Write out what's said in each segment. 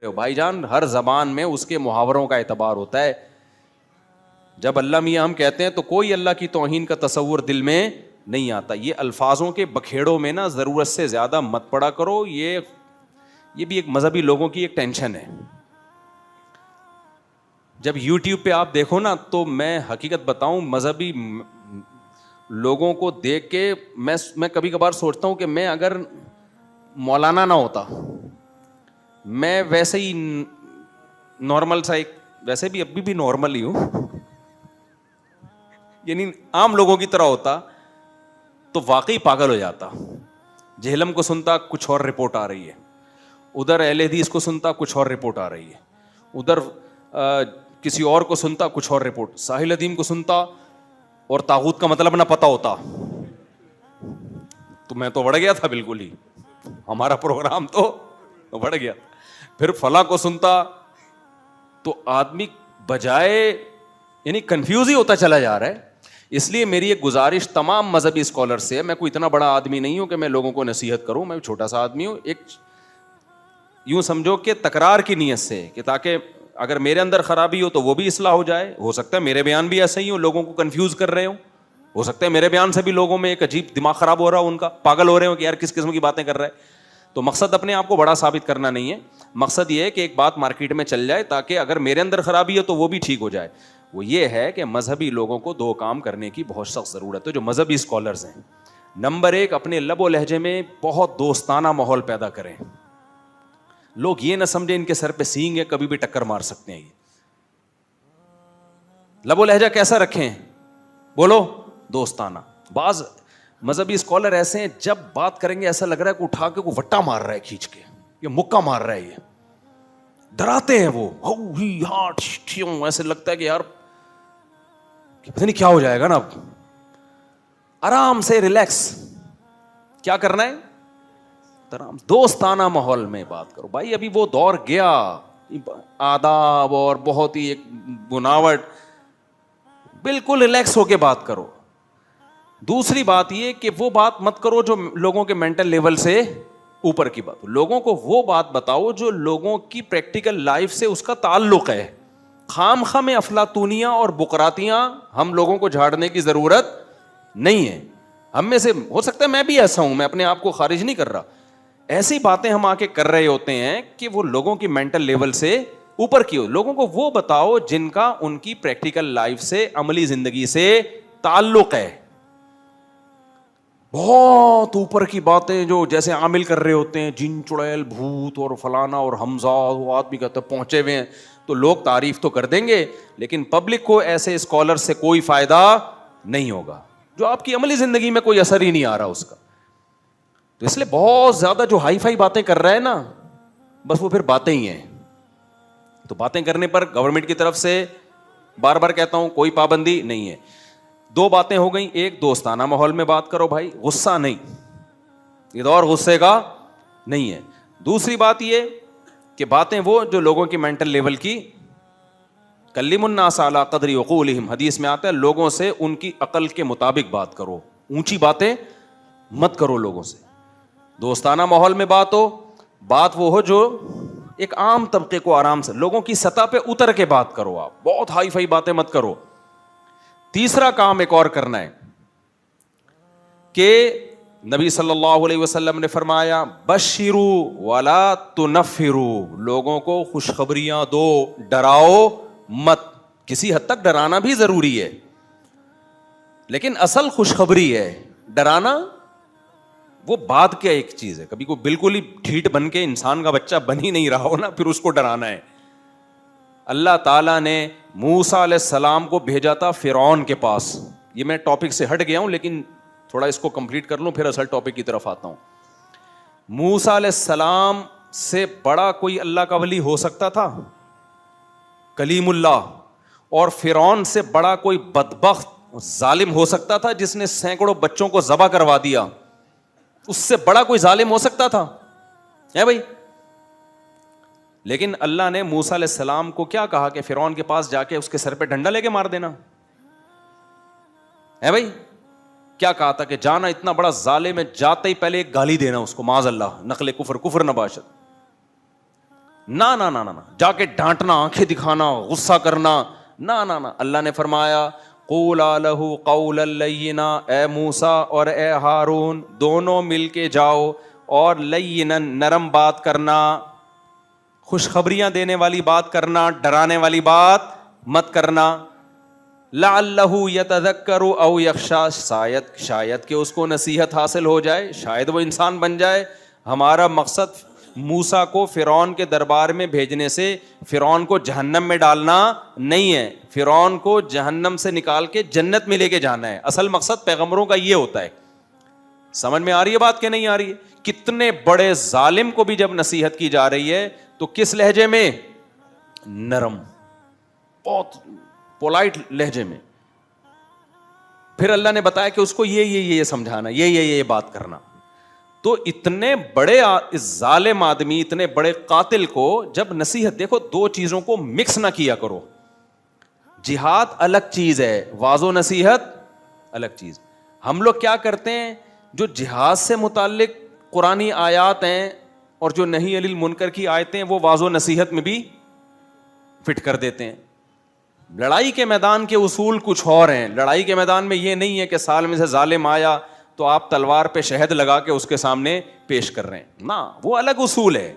بھائی جان ہر زبان میں اس کے محاوروں کا اعتبار ہوتا ہے. جب اللہ میاں ہم کہتے ہیں تو کوئی اللہ کی توہین کا تصور دل میں نہیں آتا. یہ الفاظوں کے بکھیڑوں میں نا ضرورت سے زیادہ مت پڑا کرو. یہ بھی ایک مذہبی لوگوں کی ایک ٹینشن ہے. جب یوٹیوب پہ آپ دیکھو نا تو میں حقیقت بتاؤں مذہبی لوگوں کو دیکھ کے میں کبھی کبھار سوچتا ہوں کہ میں اگر مولانا نہ ہوتا, میں ویسے ہی نارمل سا ایک, ویسے بھی ابھی بھی نارمل ہی ہوں, یعنی عام لوگوں کی طرح ہوتا تو واقعی پاگل ہو جاتا. جہلم کو سنتا کچھ اور رپورٹ آ رہی ہے, ادھر اہل حدیث کو سنتا کچھ اور رپورٹ آ رہی ہے, ادھر کسی اور کو سنتا کچھ اور رپورٹ, ساحل ادیم کو سنتا اور طاغوت کا مطلب نہ پتا ہوتا تو میں تو بڑھ گیا تھا بالکل ہی, ہمارا پروگرام تو بڑھ گیا. پھر فلاں کو سنتا تو آدمی بجائے یعنی کنفیوز ہی ہوتا چلا جا رہا ہے. اس لیے میری ایک گزارش تمام مذہبی اسکالر سے ہے, میں کوئی اتنا بڑا آدمی نہیں ہوں کہ میں لوگوں کو نصیحت کروں, میں چھوٹا سا آدمی ہوں. ایک یوں سمجھو کہ تکرار کی نیت سے, کہ تاکہ اگر میرے اندر خرابی ہو تو وہ بھی اصلاح ہو جائے. ہو سکتا ہے میرے بیان بھی ایسے ہی ہو, لوگوں کو کنفیوز کر رہے ہو سکتا ہے میرے بیان سے بھی لوگوں میں ایک عجیب دماغ خراب ہو رہا ہو, ان کا پاگل ہو رہے ہو کہ یار کس قسم کی باتیں کر رہا ہے. تو مقصد اپنے آپ کو بڑا ثابت کرنا نہیں ہے, مقصد یہ ہے کہ ایک بات مارکیٹ میں چل جائے تاکہ اگر میرے اندر خرابی ہے تو وہ بھی ٹھیک ہو جائے. وہ یہ ہے کہ مذہبی لوگوں کو دو کام کرنے کی بہت سخت ضرورت ہے, جو مذہبی اسکالرز ہیں. نمبر ایک, اپنے لب و لہجے میں بہت دوستانہ ماحول پیدا کریں. لوگ یہ نہ سمجھیں ان کے سر پہ سینگ ہے, کبھی بھی ٹکر مار سکتے ہیں. یہ لب و لہجہ کیسا رکھیں, بولو دوستانہ. بعض مذہبی اسکالر ایسے ہیں جب بات کریں گے ایسا لگ رہا ہے کہ اٹھا کے کوئی وٹا مار رہا ہے, کھینچ کے یہ مکہ مار رہا ہے, یہ ڈراتے ہیں وہ, ایسے لگتا ہے کہ یار پتہ نہیں کیا ہو جائے گا نا. اب آرام سے ریلیکس, کیا کرنا ہے, آرام دوستانہ ماحول میں بات کرو. بھائی ابھی وہ دور گیا, آداب اور بہت ہی ایک بناوٹ, بالکل ریلیکس ہو کے بات کرو. دوسری بات یہ کہ وہ بات مت کرو جو لوگوں کے مینٹل لیول سے اوپر کی بات. لوگوں کو وہ بات بتاؤ جو لوگوں کی پریکٹیکل لائف سے اس کا تعلق ہے. خام خواہ میں افلاطونیاں اور بقراتیاں ہم لوگوں کو جھاڑنے کی ضرورت نہیں ہے. ہم میں سے ہو سکتا ہے میں بھی ایسا ہوں, میں اپنے آپ کو خارج نہیں کر رہا. ایسی باتیں ہم آ کے کر رہے ہوتے ہیں کہ وہ لوگوں کی مینٹل لیول سے اوپر کی ہو. لوگوں کو وہ بتاؤ جن کا ان کی پریکٹیکل لائف سے, عملی زندگی سے تعلق ہے. بہت اوپر کی باتیں جو جیسے عامل کر رہے ہوتے ہیں, جن چڑیل بھوت اور فلانا اور حمزہ, وہ آدمی کہتے ہیں پہنچے ہوئے ہیں, تو لوگ تعریف تو کر دیں گے لیکن پبلک کو ایسے اسکالر سے کوئی فائدہ نہیں ہوگا جو آپ کی عملی زندگی میں کوئی اثر ہی نہیں آ رہا اس کا. تو اس لیے بہت زیادہ جو ہائی فائی باتیں کر رہا ہے نا, بس وہ پھر باتیں ہی ہیں. تو باتیں کرنے پر گورنمنٹ کی طرف سے بار بار کہتا ہوں کوئی پابندی نہیں ہے. دو باتیں ہو گئیں, ایک دوستانہ ماحول میں بات کرو بھائی, غصہ نہیں, یہ دور غصے کا نہیں ہے. دوسری بات یہ کہ باتیں وہ جو لوگوں کی مینٹل لیول کی, کلموا الناس علی قدر عقولہم, حدیث میں آتا ہے لوگوں سے ان کی عقل کے مطابق بات کرو, اونچی باتیں مت کرو لوگوں سے. دوستانہ ماحول میں بات ہو, بات وہ ہو جو ایک عام طبقے کو آرام سے, لوگوں کی سطح پہ اتر کے بات کرو, آپ بہت ہائی فائی باتیں مت کرو. تیسرا کام ایک اور کرنا ہے کہ نبی صلی اللہ علیہ وسلم نے فرمایا بشروا ولا تنفروا, لوگوں کو خوشخبریاں دو, ڈراؤ مت. کسی حد تک ڈرانا بھی ضروری ہے لیکن اصل خوشخبری ہے, ڈرانا وہ بعد کیا ایک چیز ہے. کبھی کو بالکل ہی ڈھیٹ بن کے انسان کا بچہ بن ہی نہیں رہا ہو نا, پھر اس کو ڈرانا ہے. اللہ تعالیٰ نے موسیٰ علیہ السلام کو بھیجا تھا فرعون کے پاس. یہ میں ٹاپک سے ہٹ گیا ہوں لیکن تھوڑا اس کو کمپلیٹ کر لوں پھر اصل ٹاپک کی طرف آتا ہوں. موسیٰ علیہ السلام سے بڑا کوئی اللہ کا ولی ہو سکتا تھا, کلیم اللہ, اور فرعون سے بڑا کوئی بدبخت ظالم ہو سکتا تھا جس نے سینکڑوں بچوں کو ذبح کروا دیا, اس سے بڑا کوئی ظالم ہو سکتا تھا ہے بھائی. لیکن اللہ نے موسیٰ علیہ السلام کو کیا کہا کہ فرعون کے پاس جا کے اس کے سر پہ ڈنڈا لے کے مار دینا ہے بھائی. کیا کہا تھا کہ جانا اتنا بڑا ظالم ہے, جاتے ہی پہلے ایک گالی دینا اس کو, معاذ اللہ, نقل کفر, کفر نباشت, نہ نہ نہ نہ جا کے ڈانٹنا, آنکھیں دکھانا, غصہ کرنا, نہ نہ نہ. اللہ نے فرمایا قولا لہ قولا لینا, اے موسیٰ اور اے ہارون دونوں مل کے جاؤ اور لینا نرم بات کرنا, خوشخبریاں دینے والی بات کرنا, ڈرانے والی بات مت کرنا. لعلہ یتذکر او یخشی, شاید کہ اس کو نصیحت حاصل ہو جائے, شاید وہ انسان بن جائے. ہمارا مقصد موسیٰ کو فرعون کے دربار میں بھیجنے سے فرعون کو جہنم میں ڈالنا نہیں ہے, فرعون کو جہنم سے نکال کے جنت میں لے کے جانا ہے. اصل مقصد پیغمبروں کا یہ ہوتا ہے. سمجھ میں آ رہی ہے بات کہ نہیں آ رہی ہے؟ کتنے بڑے ظالم کو بھی جب نصیحت کی جا رہی ہے تو کس لہجے میں؟ نرم, بہت پولائٹ لہجے میں. پھر اللہ نے بتایا کہ اس کو یہ سمجھانا, یہ بات کرنا. تو اتنے بڑے ظالم آدمی, اتنے بڑے قاتل کو جب نصیحت, دیکھو دو چیزوں کو مکس نہ کیا کرو. جہاد الگ چیز ہے, واعظ و نصیحت الگ چیز. ہم لوگ کیا کرتے ہیں, جو جہاد سے متعلق قرآنی آیات ہیں اور جو نہی عن المنکر کی آیتیں ہیں وہ واعظ و نصیحت میں بھی فٹ کر دیتے ہیں. لڑائی کے میدان کے اصول کچھ اور ہیں. لڑائی کے میدان میں یہ نہیں ہے کہ سال میں سے ظالم آیا تو آپ تلوار پہ شہد لگا کے اس کے سامنے پیش کر رہے ہیں, نہ, وہ الگ اصول ہے.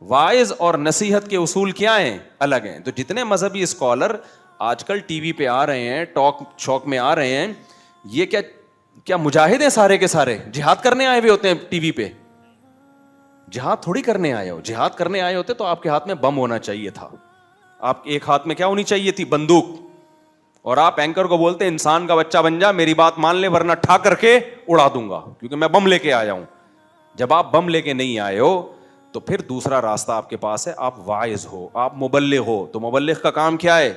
واعظ اور نصیحت کے اصول کیا ہیں؟ الگ ہیں. تو جتنے مذہبی اسکالر آج کل ٹی وی پہ آ رہے ہیں, ٹاک شوق میں آ رہے ہیں, یہ کیا مجاہد ہیں سارے کے سارے؟ جہاد کرنے آئے ہوئے ہوتے ہیں ٹی وی پہ؟ جہاد تھوڑی کرنے آئے ہو. جہاد کرنے آئے ہوتے تو آپ کے ہاتھ میں بم ہونا چاہیے تھا, آپ ایک ہاتھ میں کیا ہونی چاہیے تھی؟ بندوق. اور آپ اینکر کو بولتے انسان کا بچہ بن جا, میری بات مان لے ورنہ ٹھا کر کے اڑا دوں گا کیونکہ میں بم لے کے آیا ہوں. جب آپ بم لے کے نہیں آئے ہو تو پھر دوسرا راستہ آپ کے پاس ہے, آپ واعظ ہو, آپ مبلغ ہو. تو مبلغ کا کام کیا ہے؟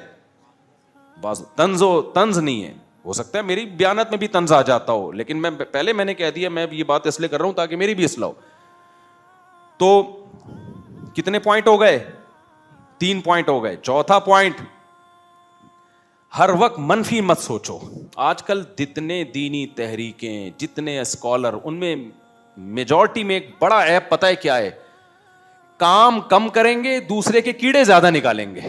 طنز نہیں ہے. ہو سکتا ہے میری بیانت میں بھی طنز آ جاتا ہو, لیکن میں نے کہہ دیا میں یہ بات اس لیے کر رہا ہوں تاکہ میری بھی اصلاح ہو. تو کتنے پوائنٹ ہو گئے؟ 3 پوائنٹ ہو گئے. چوتھا پوائنٹ, ہر وقت منفی مت سوچو. آج کل جتنے دینی تحریکیں, جتنے اسکالر, ان میں میجورٹی میں ایک بڑا عیب پتہ ہے کیا ہے؟ کام کم کریں گے, دوسرے کے کیڑے زیادہ نکالیں گے.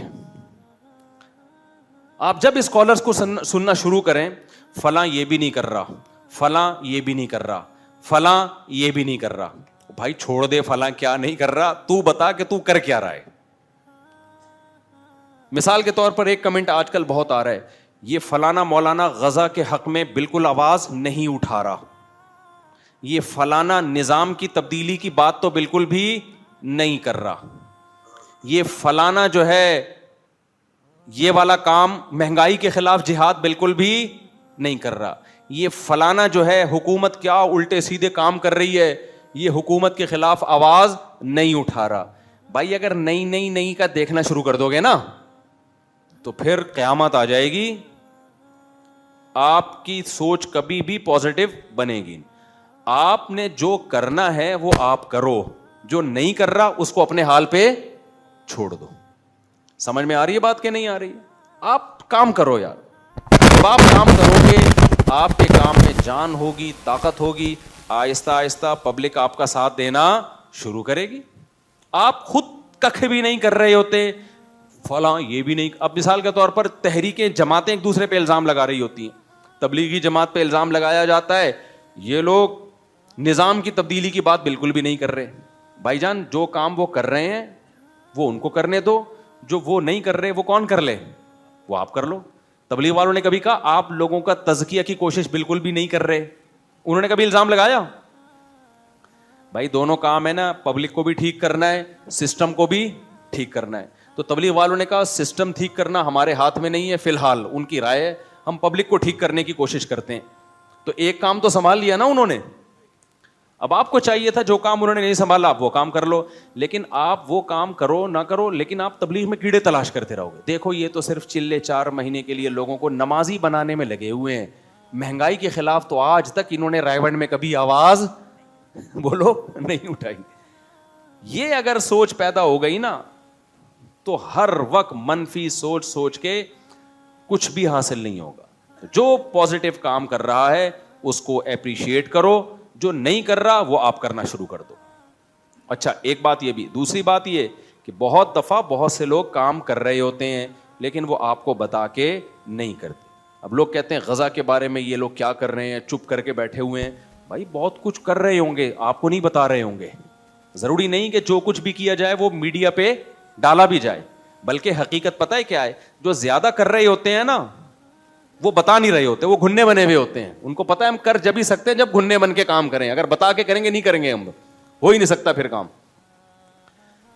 آپ جب اسکالرس کو سننا شروع کریں, فلاں یہ بھی نہیں کر رہا, فلاں یہ بھی نہیں کر رہا, فلاں یہ بھی نہیں کر رہا. بھائی چھوڑ دے فلاں کیا نہیں کر رہا, تو بتا کہ تو کر کیا رہا ہے. مثال کے طور پر ایک کمنٹ آج کل بہت آ رہا ہے, یہ فلانا مولانا غزہ کے حق میں بالکل آواز نہیں اٹھا رہا, یہ فلانا نظام کی تبدیلی کی بات تو بالکل بھی نہیں کر رہا, یہ فلانا جو ہے یہ والا کام مہنگائی کے خلاف جہاد بالکل بھی نہیں کر رہا, یہ فلانا جو ہے حکومت کیا الٹے سیدھے کام کر رہی ہے, یہ حکومت کے خلاف آواز نہیں اٹھا رہا. بھائی اگر نئی کا دیکھنا شروع کر دو گے نا تو پھر قیامت آ جائے گی, آپ کی سوچ کبھی بھی پازیٹو بنے گی. آپ نے جو کرنا ہے وہ آپ کرو, جو نہیں کر رہا اس کو اپنے حال پہ چھوڑ دو. سمجھ میں آ رہی ہے بات کہ نہیں آ رہی ہے؟ آپ کام کرو یار. جب آپ کام کرو گے آپ کے کام میں جان ہوگی, طاقت ہوگی, آہستہ آہستہ پبلک آپ کا ساتھ دینا شروع کرے گی. آپ خود ککھ بھی نہیں کر رہے ہوتے, فلاں یہ بھی نہیں. اب مثال کے طور پر تحریکیں, جماعتیں ایک دوسرے پہ الزام لگا رہی ہوتی ہیں. تبلیغی جماعت پہ الزام لگایا جاتا ہے یہ لوگ نظام کی تبدیلی کی بات بالکل بھی نہیں کر رہے. بھائی جان جو کام وہ کر رہے ہیں وہ ان کو کرنے دو, جو وہ نہیں کر رہے وہ کون کر لے, وہ آپ کر لو. تبلیغ والوں نے کبھی کہا آپ لوگوں کا تزکیہ کی کوشش بالکل بھی نہیں کر رہے, انہوں نے کبھی الزام لگایا؟ بھائی دونوں کام ہے نا, پبلک کو بھی ٹھیک کرنا ہے, سسٹم کو بھی ٹھیک کرنا ہے. تو تبلیغ والوں نے کہا سسٹم ٹھیک کرنا ہمارے ہاتھ میں نہیں ہے, فی الحال ان کی رائے ہے, ہم پبلک کو ٹھیک کرنے کی کوشش کرتے ہیں. تو ایک کام تو سنبھال لیا نا انہوں نے. اب آپ کو چاہیے تھا جو کام انہوں نے نہیں سنبھالا آپ وہ کام کر لو, لیکن آپ وہ کام کرو نہ کرو لیکن آپ تبلیغ میں کیڑے تلاش کرتے رہو گے. دیکھو یہ تو صرف چلے 4 مہینے کے لیے لوگوں کو نمازی بنانے میں لگے ہوئے ہیں, مہنگائی کے خلاف تو آج تک انہوں نے رائے میں کبھی آواز بولو نہیں اٹھائی. یہ اگر سوچ پیدا ہو گئی نا تو ہر وقت منفی سوچ کے کچھ بھی حاصل نہیں ہوگا. جو پازیٹیو کام کر رہا ہے اس کو اپریشیٹ کرو, جو نہیں کر رہا وہ آپ کرنا شروع کر دو. اچھا ایک بات یہ بھی, دوسری بات یہ کہ بہت دفعہ بہت سے لوگ کام کر رہے ہوتے ہیں لیکن وہ آپ کو بتا کے نہیں کرتے. اب لوگ کہتے ہیں غزہ کے بارے میں یہ لوگ کیا کر رہے ہیں, چپ کر کے بیٹھے ہوئے ہیں. بھائی بہت کچھ کر رہے ہوں گے, آپ کو نہیں بتا رہے ہوں گے. ضروری نہیں کہ جو کچھ بھی کیا جائے وہ میڈیا پہ ڈالا بھی جائے, بلکہ حقیقت پتہ ہے کیا ہے, جو زیادہ کر رہے ہوتے ہیں نا وہ بتا نہیں رہے ہوتے, وہ گھننے بنے ہوئے ہوتے ہیں. ان کو پتا ہے ہم کر جب ہی سکتے ہیں جب گھننے بن کے کام کریں, اگر بتا کے کریں گے نہیں کریں گے, ہم ہو ہی نہیں سکتا پھر کام.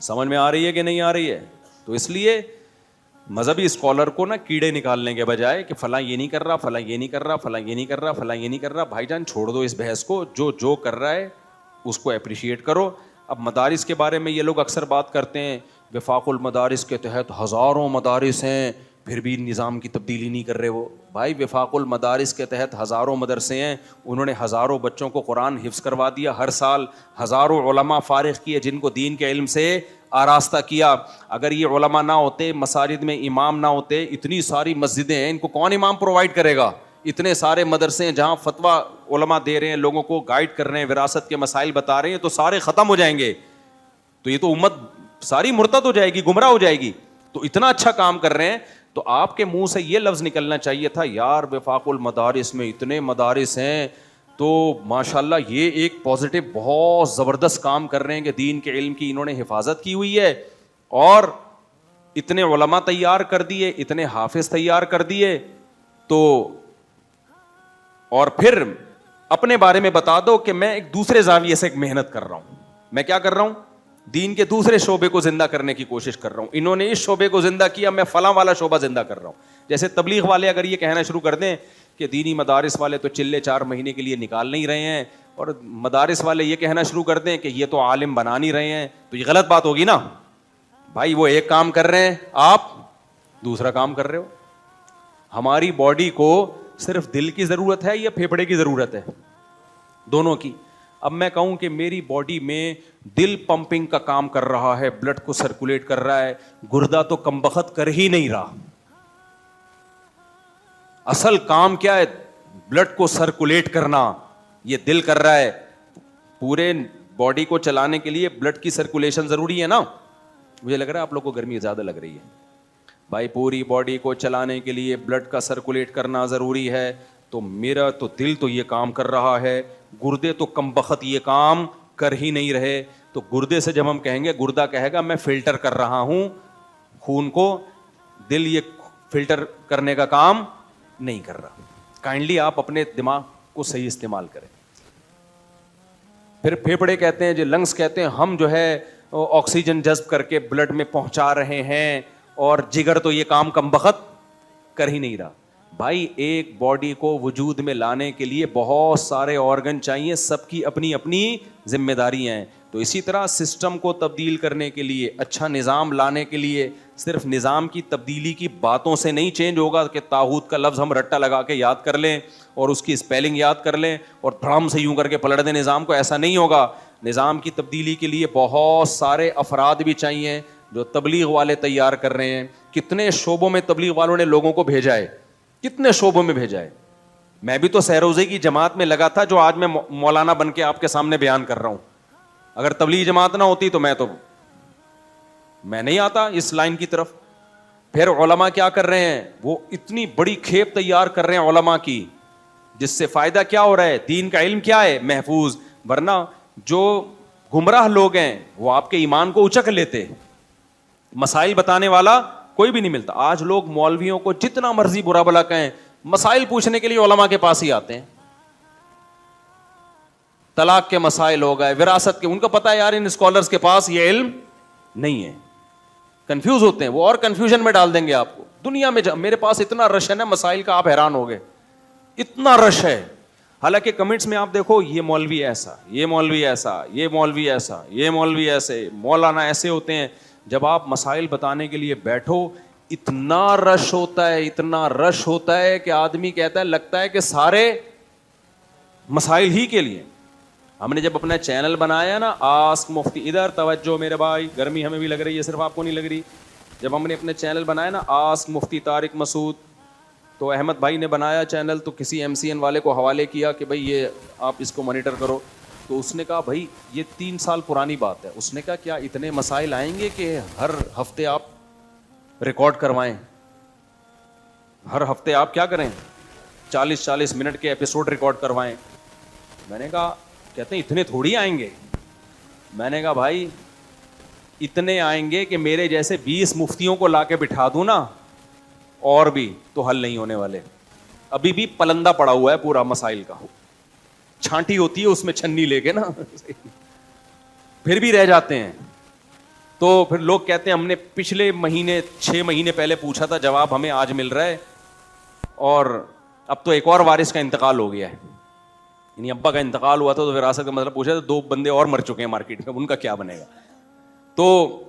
سمجھ میں آ رہی ہے کہ نہیں آ رہی ہے؟ تو اس لیے مذہبی اسکالر کو نا کیڑے نکالنے کے بجائے کہ فلاں یہ نہیں کر رہا, فلاں یہ نہیں کر رہا, فلاں یہ نہیں کر رہا, فلاں یہ نہیں کر رہا, بھائی جان چھوڑ دو اس بحث کو, جو کر رہا ہے اس کو اپریشیٹ کرو. اب مدارس کے بارے میں یہ لوگ اکثر بات کرتے ہیں, وفاق المدارس کے تحت ہزاروں مدارس ہیں پھر بھی نظام کی تبدیلی نہیں کر رہے وہ. بھائی وفاق المدارس کے تحت ہزاروں مدرسے ہیں, انہوں نے ہزاروں بچوں کو قرآن حفظ کروا دیا, ہر سال ہزاروں علماء فارغ کیے جن کو دین کے علم سے آراستہ کیا. اگر یہ علماء نہ ہوتے, مساجد میں امام نہ ہوتے, اتنی ساری مسجدیں ہیں, ان کو کون امام پرووائڈ کرے گا؟ اتنے سارے مدرسے ہیں جہاں فتویٰ علماء دے رہے ہیں, لوگوں کو گائیڈ کر رہے ہیں, وراثت کے مسائل بتا رہے ہیں, تو سارے ختم ہو جائیں گے, تو یہ تو امت ساری مرتد ہو جائے گی, گمراہ ہو جائے گی. تو اتنا اچھا کام کر رہے ہیں, تو آپ کے منہ سے یہ لفظ نکلنا چاہیے تھا, یار وفاق المدارس میں اتنے مدارس ہیں تو ماشاءاللہ یہ ایک پازیٹیو بہت زبردست کام کر رہے ہیں کہ دین کے علم کی انہوں نے حفاظت کی ہوئی ہے, اور اتنے علماء تیار کر دیے, اتنے حافظ تیار کر دیے. تو اور پھر اپنے بارے میں بتا دو کہ میں ایک دوسرے زاویے سے ایک محنت کر رہا ہوں. میں کیا کر رہا ہوں؟ دین کے دوسرے شعبے کو زندہ کرنے کی کوشش کر رہا ہوں. انہوں نے اس شعبے کو زندہ کیا, میں فلاں والا شعبہ زندہ کر رہا ہوں. جیسے تبلیغ والے اگر یہ کہنا شروع کر دیں کہ دینی مدارس والے تو چلے 4 مہینے کے لیے نکال نہیں رہے ہیں, اور مدارس والے یہ کہنا شروع کر دیں کہ یہ تو عالم بنا نہیں رہے ہیں, تو یہ غلط بات ہوگی نا. بھائی وہ ایک کام کر رہے ہیں, آپ دوسرا کام کر رہے ہو. ہماری باڈی کو صرف دل کی ضرورت ہے یا پھیپھڑے کی ضرورت ہے؟ دونوں کی. اب میں کہوں کہ میری باڈی میں دل پمپنگ کا کام کر رہا ہے, بلڈ کو سرکولیٹ کر رہا ہے, گردہ تو کمبخت کر ہی نہیں رہا. اصل کام کیا ہے؟ بلڈ کو سرکولیٹ کرنا, یہ دل کر رہا ہے. پورے باڈی کو چلانے کے لیے بلڈ کی سرکولیشن ضروری ہے نا. مجھے لگ رہا ہے آپ لوگ کو گرمی زیادہ لگ رہی ہے. بھائی پوری باڈی کو چلانے کے لیے بلڈ کا سرکولیٹ کرنا ضروری ہے, تو میرا تو دل تو یہ کام کر رہا ہے, گردے تو کمبخت یہ کام کر ہی نہیں رہے. تو گردے سے جب ہم کہیں گے, گردہ کہے گا میں فلٹر کر رہا ہوں خون کو, دل یہ فلٹر کرنے کا کام نہیں کر رہا. کائنڈلی آپ اپنے دماغ کو صحیح استعمال کریں. پھر پھیپھڑے کہتے ہیں, جو لنگس کہتے ہیں, ہم جو ہے آکسیجن جذب کر کے بلڈ میں پہنچا رہے ہیں, اور جگر تو یہ کام کمبخت کر ہی نہیں رہا. بھائی ایک باڈی کو وجود میں لانے کے لیے بہت سارے آرگن چاہیے, سب کی اپنی اپنی ذمہ داریاں ہیں. تو اسی طرح سسٹم کو تبدیل کرنے کے لیے, اچھا نظام لانے کے لیے, صرف نظام کی تبدیلی کی باتوں سے نہیں چینج ہوگا کہ طاغوت کا لفظ ہم رٹا لگا کے یاد کر لیں اور اس کی اسپیلنگ یاد کر لیں اور دھڑام سے یوں کر کے پلٹ دیں نظام کو. ایسا نہیں ہوگا. نظام کی تبدیلی کے لیے بہت سارے افراد بھی چاہیے جو تبلیغ والے تیار کر رہے ہیں. کتنے شعبوں میں تبلیغ والوں نے لوگوں کو بھیجا ہے, کتنے شعبوں میں بھیجا ہے. میں بھی تو سہروزے کی جماعت میں لگا تھا جو آج میں مولانا بن کے آپ کے سامنے بیان کر رہا ہوں. اگر تبلیغ جماعت نہ ہوتی تو میں نہیں آتا اس لائن کی طرف. پھر علماء کیا کر رہے ہیں, وہ اتنی بڑی کھیپ تیار کر رہے ہیں علماء کی, جس سے فائدہ کیا ہو رہا ہے؟ دین کا علم کیا ہے؟ محفوظ. ورنہ جو گمراہ لوگ ہیں وہ آپ کے ایمان کو اچک لیتے. مسائل بتانے والا کوئی بھی نہیں ملتا. آج لوگ مولویوں کو جتنا مرضی برا بلا کہیں, مسائل پوچھنے کے لیے علماء کے پاس ہی آتے ہیں. طلاق کے مسائل ہو گئے, وراثت کے, ان کو پتا ہے یار ان اسکالرز کے پاس یہ علم نہیں ہے. کنفیوز ہوتے ہیں وہ, اور کنفیوژن میں ڈال دیں گے آپ کو. دنیا میں میرے پاس اتنا رش ہے نا مسائل کا, آپ حیران ہو گئے, اتنا رش ہے. حالانکہ کمنٹس میں آپ دیکھو, یہ مولوی ایسا, یہ مولوی ایسا, یہ مولوی ایسا, یہ مولوی ایسے, مولانا ایسے ہوتے ہیں. جب آپ مسائل بتانے کے لیے بیٹھو, اتنا رش ہوتا ہے, اتنا رش ہوتا ہے کہ آدمی کہتا ہے, لگتا ہے کہ سارے مسائل ہی کے لیے. ہم نے جب اپنا چینل بنایا نا, آسک مفتی, ادھر توجہ میرے بھائی, گرمی ہمیں بھی لگ رہی ہے, صرف آپ کو نہیں لگ رہی. جب ہم نے اپنے چینل بنایا نا آسک مفتی طارق مسعود, تو احمد بھائی نے بنایا چینل, تو کسی MCN والے کو حوالے کیا کہ بھائی یہ آپ اس کو مانیٹر کرو. تو اس نے کہا بھائی یہ 3 سال پرانی بات ہے. اس نے کہا کیا اتنے مسائل آئیں گے کہ ہر ہفتے آپ ریکارڈ کروائیں, ہر ہفتے آپ کیا کریں 40 منٹ کے ایپیسوڈ ریکارڈ کروائیں. میں نے کہا کہتے ہیں اتنے تھوڑی آئیں گے. میں نے کہا بھائی اتنے آئیں گے کہ میرے جیسے 20 مفتیوں کو لا کے بٹھا دوں نا اور بھی تو حل نہیں ہونے والے. ابھی بھی پلندہ پڑا ہوا ہے پورا مسائل کا, چھانٹی ہوتی ہے اس میں چھنی لے کے نا پھر بھی رہ جاتے ہیں. تو پھر لوگ کہتے ہیں ہم نے پچھلے مہینے 6 مہینے پہلے پوچھا تھا, جواب ہمیں آج مل رہا ہے, اور اب تو ایک اور وارث کا انتقال ہو گیا ہے. یعنی ابا کا انتقال ہوا تھا تو وراثت کا مطلب پوچھا تو 2 بندے اور مر چکے ہیں مارکیٹ میں, ان کا کیا بنے گا. تو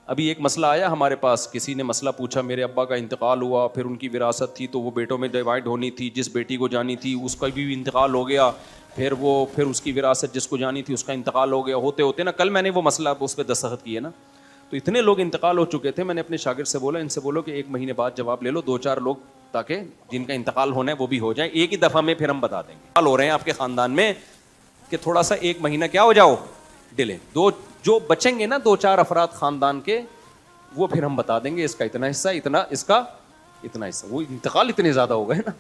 ابھی ایک مسئلہ آیا ہمارے پاس, کسی نے مسئلہ پوچھا میرے ابا کا انتقال ہوا, پھر ان کی وراثت تھی تو وہ بیٹوں میں ڈیوائڈ ہونی تھی, جس بیٹی کو جانی تھی اس کا بھی انتقال ہو گیا, پھر اس کی وراثت جس کو جانی تھی اس کا انتقال ہو گیا. ہوتے ہوتے نا کل میں نے وہ مسئلہ اس پہ دستخط کیے نا, تو اتنے لوگ انتقال ہو چکے تھے. میں نے اپنے شاگرد سے بولا ان سے بولو کہ 1 مہینے بعد جواب لے لو 2-4 لوگ, تاکہ جن کا انتقال ہونا ہے وہ بھی ہو جائیں ایک ہی دفعہ میں, پھر ہم بتا دیں گے. حال ہو رہے ہیں آپ کے خاندان میں کہ تھوڑا سا 1 مہینہ کیا ہو جاؤ ڈیلے, جو بچیں گے نا 2-4 افراد خاندان کے, وہ پھر ہم بتا دیں گے اس کا اتنا حصہ, اتنا اس کا اتنا حصہ. وہ انتقال اتنے زیادہ ہو گئے نا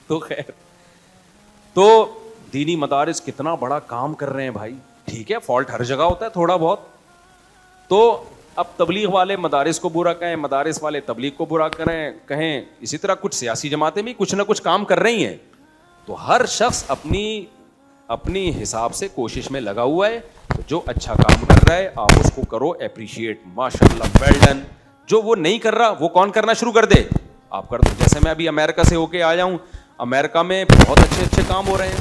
تو خیر, تو دینی مدارس کتنا بڑا کام کر رہے ہیں بھائی. ٹھیک ہے فالٹ ہر جگہ ہوتا ہے تھوڑا بہت, تو اب تبلیغ والے مدارس کو برا کہیں, مدارس والے تبلیغ کو برا کہیں, اسی طرح کچھ سیاسی جماعتیں بھی کچھ نہ کچھ کام کر رہی ہیں. تو ہر شخص اپنی حساب سے کوشش میں لگا ہوا ہے. جو اچھا کام کر رہا ہے آپ اس کو کرو اپریشیٹ, ماشاء اللہ ویل ڈن. جو وہ نہیں کر رہا وہ کون کرنا شروع کر دے, آپ کر دو. جیسے میں ابھی امریکہ سے ہو کے آیا ہوں, امریکہ میں بہت اچھے کام ہو رہے ہیں.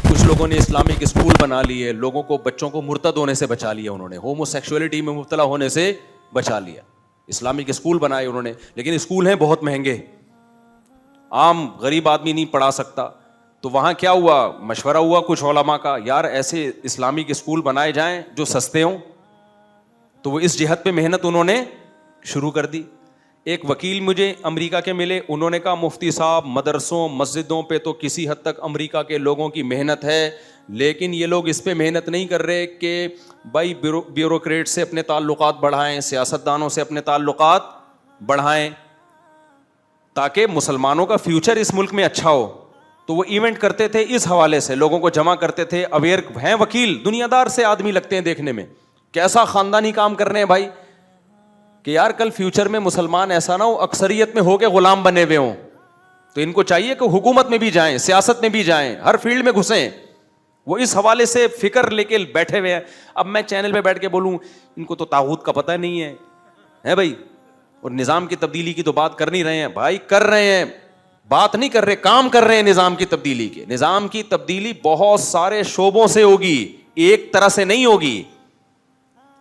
کچھ لوگوں نے اسلامک اسکول بنا لیے, لوگوں کو بچوں کو مرتد ہونے سے بچا لیا انہوں نے, ہومو سیکسولیٹی میں مبتلا ہونے سے بچا لیا. اسلامک اسکول بنائے انہوں نے, لیکن اسکول ہیں بہت مہنگے, عام غریب آدمی نہیں پڑھا سکتا. تو وہاں کیا ہوا, مشورہ ہوا کچھ علماء کا, یار ایسے اسلامک اسکول بنائے جائیں جو سستے ہوں. تو وہ اس جہت پہ محنت انہوں نے شروع کر دی. ایک وکیل مجھے امریکہ کے ملے, انہوں نے کہا مفتی صاحب مدرسوں مسجدوں پہ تو کسی حد تک امریکہ کے لوگوں کی محنت ہے, لیکن یہ لوگ اس پہ محنت نہیں کر رہے کہ بھائی بیوروکریٹ سے اپنے تعلقات بڑھائیں, سیاستدانوں سے اپنے تعلقات بڑھائیں تاکہ مسلمانوں کا فیوچر اس ملک میں اچھا ہو. تو وہ ایونٹ کرتے تھے اس حوالے سے, لوگوں کو جمع کرتے تھے, اویئر ہیں وکیل, دنیا دار سے آدمی لگتے ہیں دیکھنے میں, کیسا خاندانی کام کر رہے ہیں بھائی, کہ یار کل فیوچر میں مسلمان ایسا نہ ہو اکثریت میں ہو کے غلام بنے ہوئے ہوں. تو ان کو چاہیے کہ حکومت میں بھی جائیں, سیاست میں بھی جائیں, ہر فیلڈ میں گھسیں. وہ اس حوالے سے فکر لے کے بیٹھے ہوئے ہیں. اب میں چینل پہ بیٹھ کے بولوں ان کو تو طاغوت کا پتہ نہیں ہے بھائی, اور نظام کی تبدیلی کی تو بات کر نہیں رہے ہیں بھائی, کر رہے ہیں, بات نہیں کر رہے, کام کر رہے ہیں نظام کی تبدیلی کے. نظام کی تبدیلی بہت سارے شعبوں سے ہوگی, ایک طرح سے نہیں ہوگی.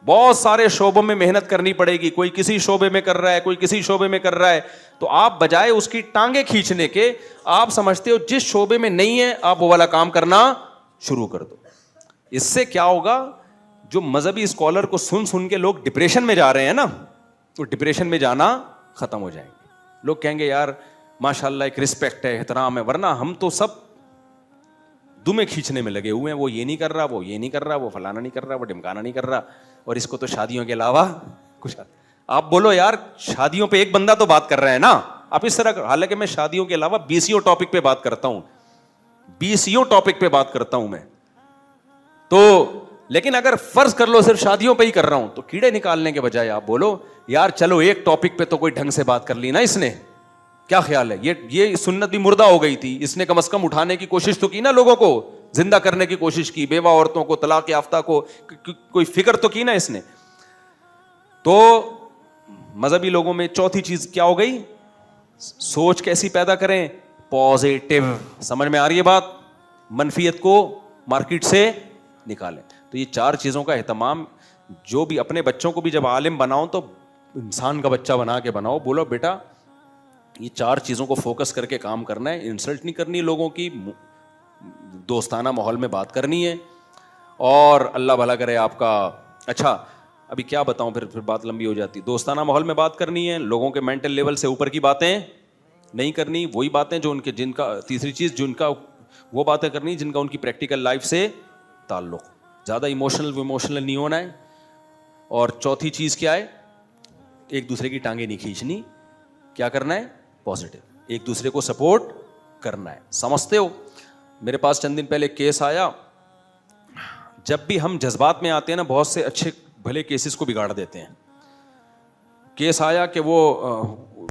بہت سارے شعبوں میں محنت کرنی پڑے گی. کوئی کسی شعبے میں کر رہا ہے, کوئی کسی شعبے میں کر رہا ہے. تو آپ بجائے اس کی ٹانگیں کھینچنے کے, آپ سمجھتے ہو جس شعبے میں نہیں ہے آپ وہ والا کام کرنا شروع کر دو. اس سے کیا ہوگا, جو مذہبی اسکالر کو سن کے لوگ ڈپریشن میں جا رہے ہیں نا, تو ڈپریشن میں جانا ختم ہو جائیں گے. لوگ کہیں گے یار ماشاء اللہ ایک رسپیکٹ ہے, احترام ہے, ورنہ ہم تو سب دمیں کھینچنے میں لگے ہوئے ہیں. وہ یہ نہیں کر رہا, وہ یہ نہیں کر رہا, وہ فلانا نہیں کر رہا, وہ ڈمکانا نہیں کر رہا, اور اس کو تو شادیوں کے علاوہ کچھ. آپ بولو یار شادیوں پہ ایک بندہ تو بات کر رہا ہے نا, آپ اس طرح, حالانکہ میں شادیوں کے علاوہ BCO ٹاپک پہ بات کرتا ہوں, BCO ٹاپک پہ بات کرتا ہوں میں تو. لیکن اگر فرض کر لو صرف شادیوں پہ ہی کر رہا ہوں, تو کیڑے نکالنے کے بجائے آپ بولو یار چلو ایک ٹاپک پہ تو کوئی ڈھنگ سے بات کر لی نا اس نے, کیا خیال ہے, یہ سنت بھی مردہ ہو گئی تھی, اس نے کم از کم اٹھانے کی کوشش تو کی نا, لوگوں کو زندہ کرنے کی کوشش کی, بیوہ عورتوں کو, طلاق یافتہ کو کوئی فکر تو کی نا اس نے. تو مذہبی لوگوں میں چوتھی چیز کیا ہو گئی, سوچ کیسی پیدا کریں, پازیٹو. سمجھ میں آ رہی ہے بات, منفیت کو مارکیٹ سے نکالیں. تو یہ 4 چیزوں کا اہتمام, جو بھی اپنے بچوں کو بھی جب عالم بناؤ تو انسان کا بچہ بنا کے بناؤ. بولو بیٹا یہ 4 چیزوں کو فوکس کر کے کام کرنا ہے, انسلٹ نہیں کرنی لوگوں کی, دوستانہ ماحول میں بات کرنی ہے, اور اللہ بھلا کرے آپ کا. اچھا ابھی کیا بتاؤں, پھر بات لمبی ہو جاتی. دوستانہ ماحول میں بات کرنی ہے, لوگوں کے مینٹل لیول سے اوپر کی باتیں نہیں کرنی, وہی باتیں جو ان کے, جن کا, تیسری چیز جن کا وہ باتیں کرنی جن کا ان کی پریکٹیکل لائف سے تعلق. زیادہ ایموشنل نہیں ہونا ہے. اور چوتھی چیز کیا ہے؟ ایک دوسرے کی ٹانگیں نہیں کھینچنی. کیا کرنا ہے؟ پازیٹیو, ایک دوسرے کو سپورٹ کرنا ہے. سمجھتے ہو؟ میرے پاس چند دن پہلے کیس آیا. جب بھی ہم جذبات میں آتے ہیں نا, بہت سے اچھے بھلے کیسز کو بگاڑ دیتے ہیں. کیس آیا کہ وہ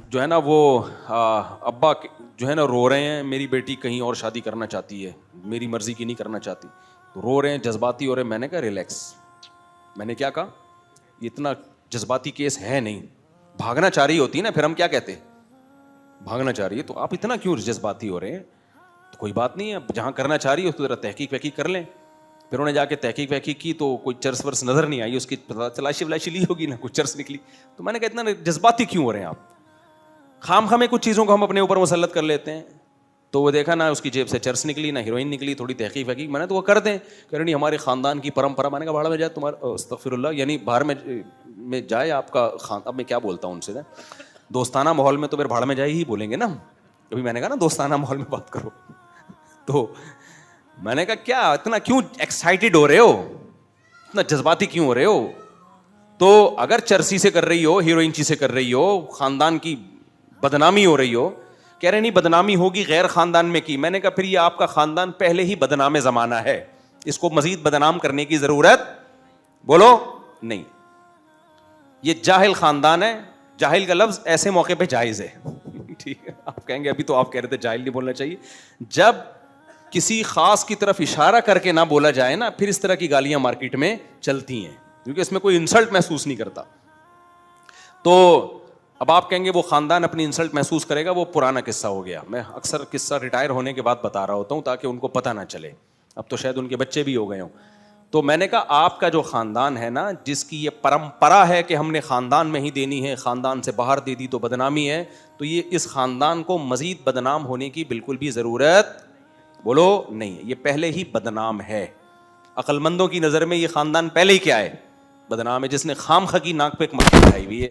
جو ہے نا وہ ابا جو ہے نا رو رہے ہیں, میری بیٹی کہیں اور شادی کرنا چاہتی ہے, میری مرضی کی نہیں کرنا چاہتی. رو رہے ہیں, جذباتی ہو رہے ہیں. میں نے کہا ریلیکس. میں نے کیا کہا, اتنا جذباتی کیس ہے نہیں. بھاگنا چاہ رہی ہوتی ہے نا, پھر ہم کیا کہتے, بھاگنا چاہ رہی ہے, تو آپ اتنا کیوں جذباتی ہو رہے ہیں؟ تو کوئی بات نہیں ہے, جہاں کرنا چاہ رہی ہو تو ذرا تحقیق وحقیق کر لیں. پھر انہوں نے جا کے تحقیق وحقیق کی تو کوئی چرس ورس نظر نہیں آئی. اس کی تلاشی ولاشی لی ہوگی نا, کچھ چرس نکلی. تو میں نے کہا اتنا جذباتی کیوں ہو رہے ہیں آپ؟ خام خامے کچھ چیزوں کو ہم اپنے اوپر مسلط کر لیتے ہیں. تو وہ دیکھا نا اس کی جیب سے چرس نکلی, نہ ہیروئن نکلی. تھوڑی تحقیق وحقیق میں نے تو وہ کر دیں, کہہ رہے نہیں ہمارے خاندان کی پرمپرا. میں نے کہا بھاڑ میں جائے تمہارا, استغفر اللہ, یعنی باہر میں جائے آپ کا اب میں کیا بولتا ہوں ان سے, دوستانہ ماحول میں تو پھر بھاڑ میں جائے ہی بولیں گے نا. ابھی میں نے کہا نا دوستانہ ماحول میں بات کرو. تو میں نے کہا کیا اتنا کیوں ایکسائٹیڈ ہو رہے ہو, اتنا جذباتی کیوں ہو رہے ہو؟ تو اگر چرسی سے کر رہی ہو, ہیروئن چی سے کر رہی ہو, خاندان کی بدنامی ہو رہی ہو. کہہ رہے نہیں بدنامی ہوگی غیر خاندان میں کی. میں نے کہا پھر یہ آپ کا خاندان پہلے ہی بدنام زمانہ ہے, اس کو مزید بدنام کرنے کی ضرورت بولو نہیں. یہ جاہل خاندان ہے. جاہل کا لفظ ایسے موقع پہ جائز ہے. ٹھیک ہے, آپ کہیں گے ابھی تو آپ کہہ رہے تھے جاہل نہیں بولنا چاہیے. جب کسی خاص کی طرف اشارہ کر کے نہ بولا جائے نا, پھر اس طرح کی گالیاں مارکیٹ میں چلتی ہیں, کیونکہ اس میں کوئی انسلٹ محسوس نہیں کرتا. تو اب آپ کہیں گے وہ خاندان اپنی انسلٹ محسوس کرے گا, وہ پرانا قصہ ہو گیا. میں اکثر قصہ ریٹائر ہونے کے بعد بتا رہا ہوتا ہوں تاکہ ان کو پتہ نہ چلے. اب تو شاید ان کے بچے بھی ہو گئے ہوں. تو میں نے کہا آپ کا جو خاندان ہے نا, جس کی یہ پرمپرا ہے کہ ہم نے خاندان میں ہی دینی ہے, خاندان سے باہر دے دی تو بدنامی ہے, تو یہ اس خاندان کو مزید بدنام ہونے کی بالکل بھی ضرورت بولو نہیں. یہ پہلے ہی بدنام ہے. عقل مندوں کی نظر میں یہ خاندان پہلے ہی کیا ہے؟ بدنام ہے, جس نے خام خا کی ناک پہ ایک مکھی اٹھائی ہوئی ہے.